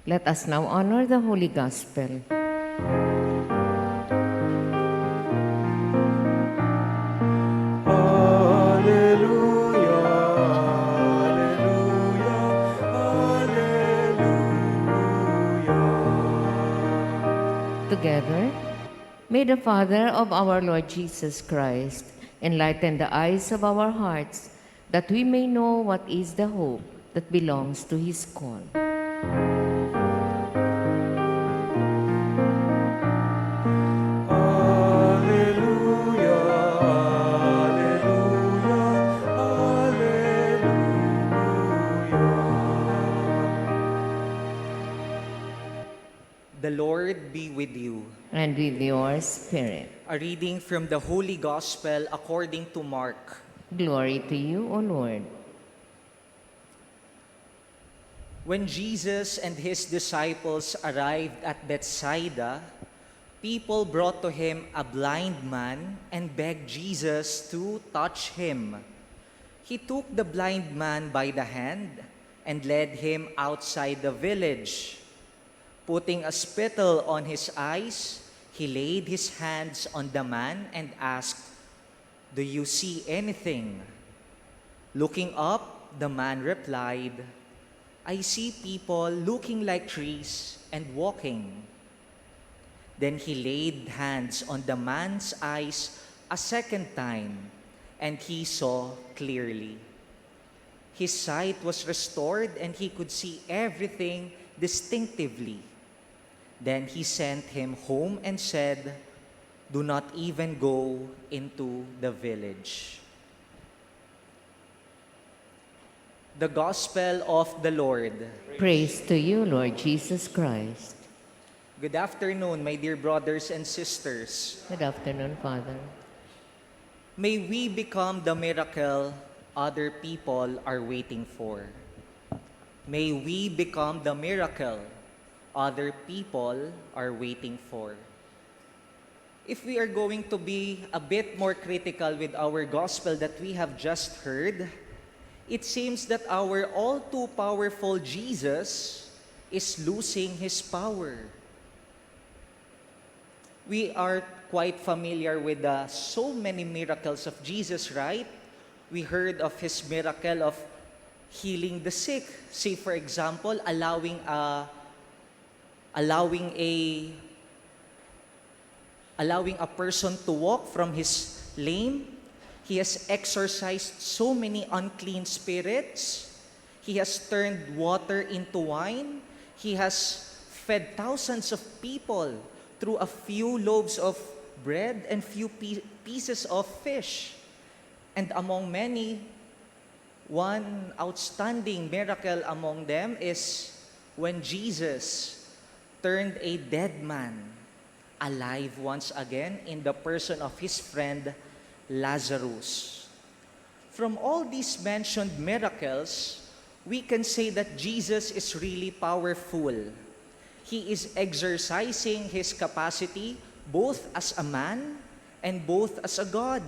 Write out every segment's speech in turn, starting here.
Let us now honor the Holy Gospel. Alleluia, alleluia, alleluia. Together, may the Father of our Lord Jesus Christ enlighten the eyes of our hearts, that we may know what is the hope that belongs to His call. Alleluia, alleluia, alleluia. The Lord be with you. And with your spirit. A reading from the Holy Gospel according to Mark. Glory to you, O Lord. When Jesus and his disciples arrived at Bethsaida, people brought to him a blind man and begged Jesus to touch him. He took the blind man by the hand and led him outside the village. Putting a spittle on his eyes, he laid his hands on the man and asked, "Do you see anything?" Looking up, the man replied, "I see people looking like trees and walking." Then he laid hands on the man's eyes a second time, and he saw clearly. His sight was restored, and he could see everything distinctively. Then he sent him home and said, "Do not even go into the village." The Gospel of the Lord. Praise to you, Lord Jesus Christ. Good afternoon, my dear brothers and sisters. Good afternoon, Father. May we become the miracle other people are waiting for. May we become the miracle other people are waiting for. If we are going to be a bit more critical with our gospel that we have just heard, it seems that our all too powerful Jesus is losing his power. We are quite familiar with so many miracles of Jesus, right? We heard of his miracle of healing the sick. Say, for example, allowing a person to walk from his lame. He has exorcised so many unclean spirits. He has turned water into wine. He has fed thousands of people through a few loaves of bread and few pieces of fish. And among many, one outstanding miracle among them is when Jesus turned a dead man alive once again in the person of his friend Lazarus. From all these mentioned miracles, we can say that Jesus is really powerful. He is exercising his capacity both as a man and both as a God.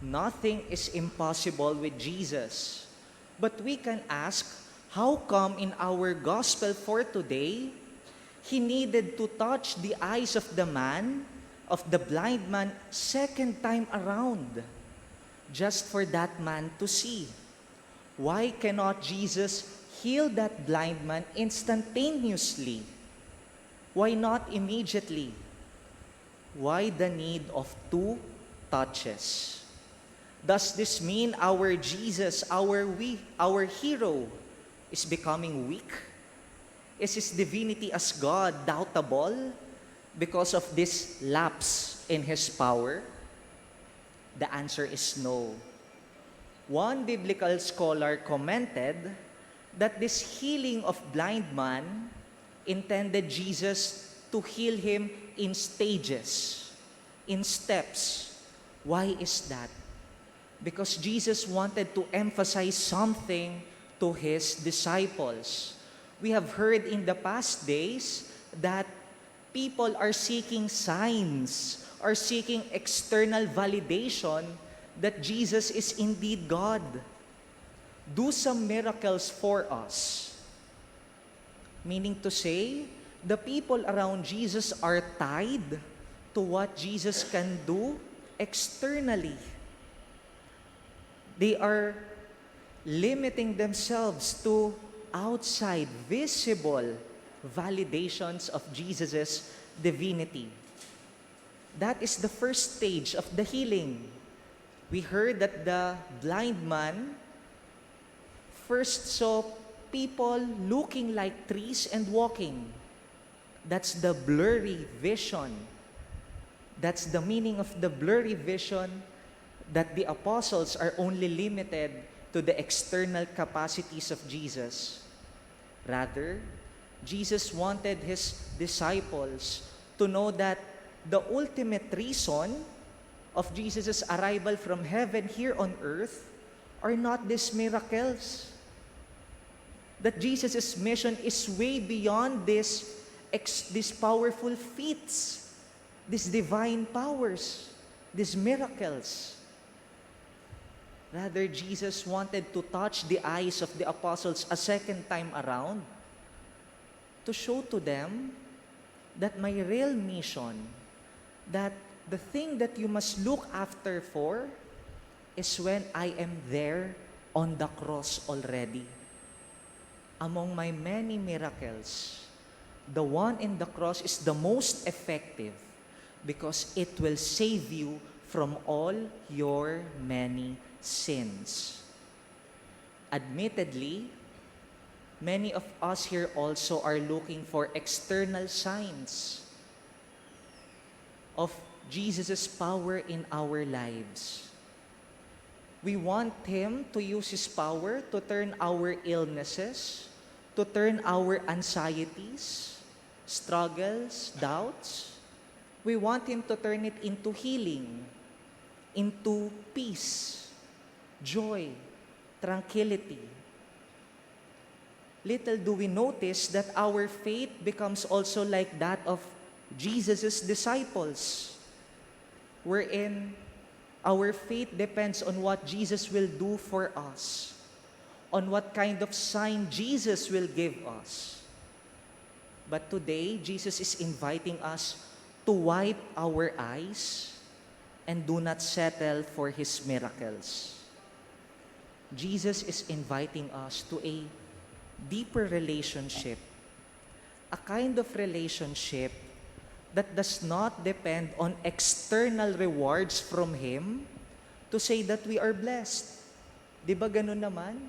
Nothing is impossible with Jesus. But we can ask, how come in our gospel for today, he needed to touch the eyes of the blind man, second time around, just for that man to see? Why cannot Jesus heal that blind man instantaneously? Why not immediately? Why the need of two touches? Does this mean our Jesus, our hero, is becoming weak? Is his divinity as God doubtable because of this lapse in his power? The answer is no. One biblical scholar commented that this healing of blind man intended Jesus to heal him in stages, in steps. Why is that? Because Jesus wanted to emphasize something to his disciples. We have heard in the past days that people are seeking signs, are seeking external validation that Jesus is indeed God. Do some miracles for us. Meaning to say, the people around Jesus are tied to what Jesus can do externally. They are limiting themselves to outside, visible validations of Jesus' divinity. That is the first stage of the healing. We heard that the blind man first saw people looking like trees and walking. That's the blurry vision. That's the meaning of the blurry vision, that the apostles are only limited to the external capacities of Jesus. Rather, Jesus wanted his disciples to know that the ultimate reason of Jesus' arrival from heaven here on earth are not these miracles. That Jesus' mission is way beyond these powerful feats, these divine powers, these miracles. Rather, Jesus wanted to touch the eyes of the apostles a second time around to show to them that my real mission, that the thing that you must look after for, is when I am there on the cross already. Among my many miracles, the one in the cross is the most effective because it will save you from all your many sins. Admittedly, many of us here also are looking for external signs of Jesus' power in our lives. We want Him to use His power to turn our illnesses, to turn our anxieties, struggles, doubts. We want Him to turn it into healing, into peace, joy, tranquility. Little do we notice that our faith becomes also like that of Jesus' disciples, wherein our faith depends on what Jesus will do for us, on what kind of sign Jesus will give us. But today, Jesus is inviting us to wipe our eyes and do not settle for His miracles. Jesus is inviting us to a deeper relationship, a kind of relationship that does not depend on external rewards from Him to say that we are blessed. Di ba ganun naman?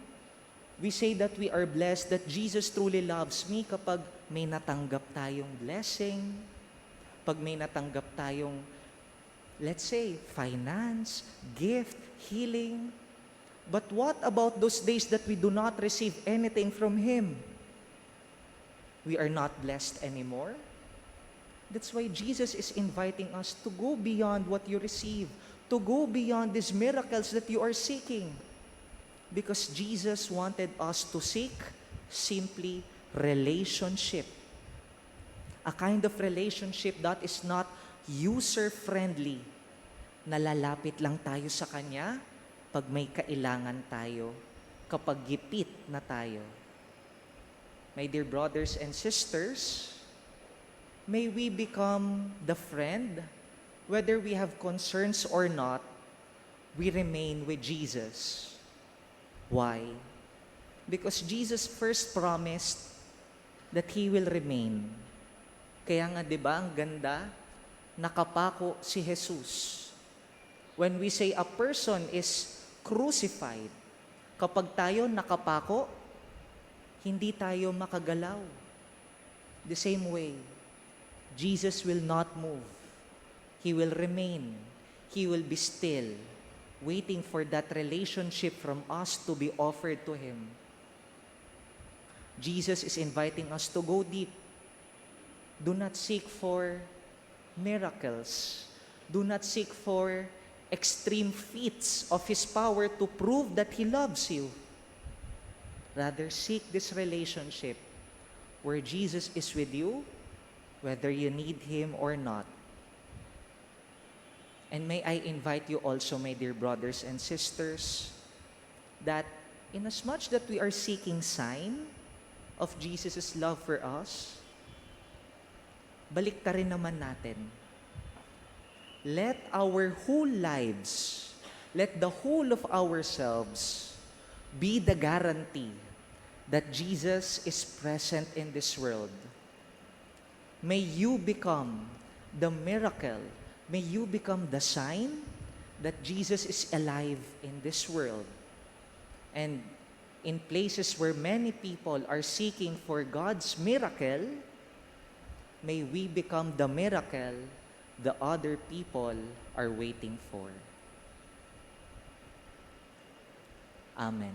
We say that we are blessed, that Jesus truly loves me kapag may natanggap tayong blessing, pag may natanggap tayong, let's say, finance, gift, healing. But what about those days that we do not receive anything from Him? We are not blessed anymore? That's why Jesus is inviting us to go beyond what you receive, to go beyond these miracles that you are seeking. Because Jesus wanted us to seek simply relationship. A kind of relationship that is not user-friendly. Nalalapit lang tayo sa Kanya pag may kailangan tayo, kapag gipit na tayo. My dear brothers and sisters, may we become the friend, whether we have concerns or not, we remain with Jesus. Why? Because Jesus first promised that He will remain. Kaya nga, di ba, ang ganda, nakapako si Jesus. When we say a person is crucified, kapag tayo nakapako, hindi tayo makagalaw. The same way, Jesus will not move. He will remain. He will be still, waiting for that relationship from us to be offered to Him. Jesus is inviting us to go deep. Do not seek for miracles. Do not seek for extreme feats of His power to prove that He loves you. Rather, seek this relationship where Jesus is with you, whether you need Him or not. And may I invite you also, my dear brothers and sisters, that inasmuch that we are seeking sign, of Jesus' love for us, balik ta rin naman natin. Let our whole lives, let the whole of ourselves be the guarantee that Jesus is present in this world. May you become the miracle, may you become the sign that Jesus is alive in this world. And in places where many people are seeking for God's miracle, may we become the miracle the other people are waiting for. Amen.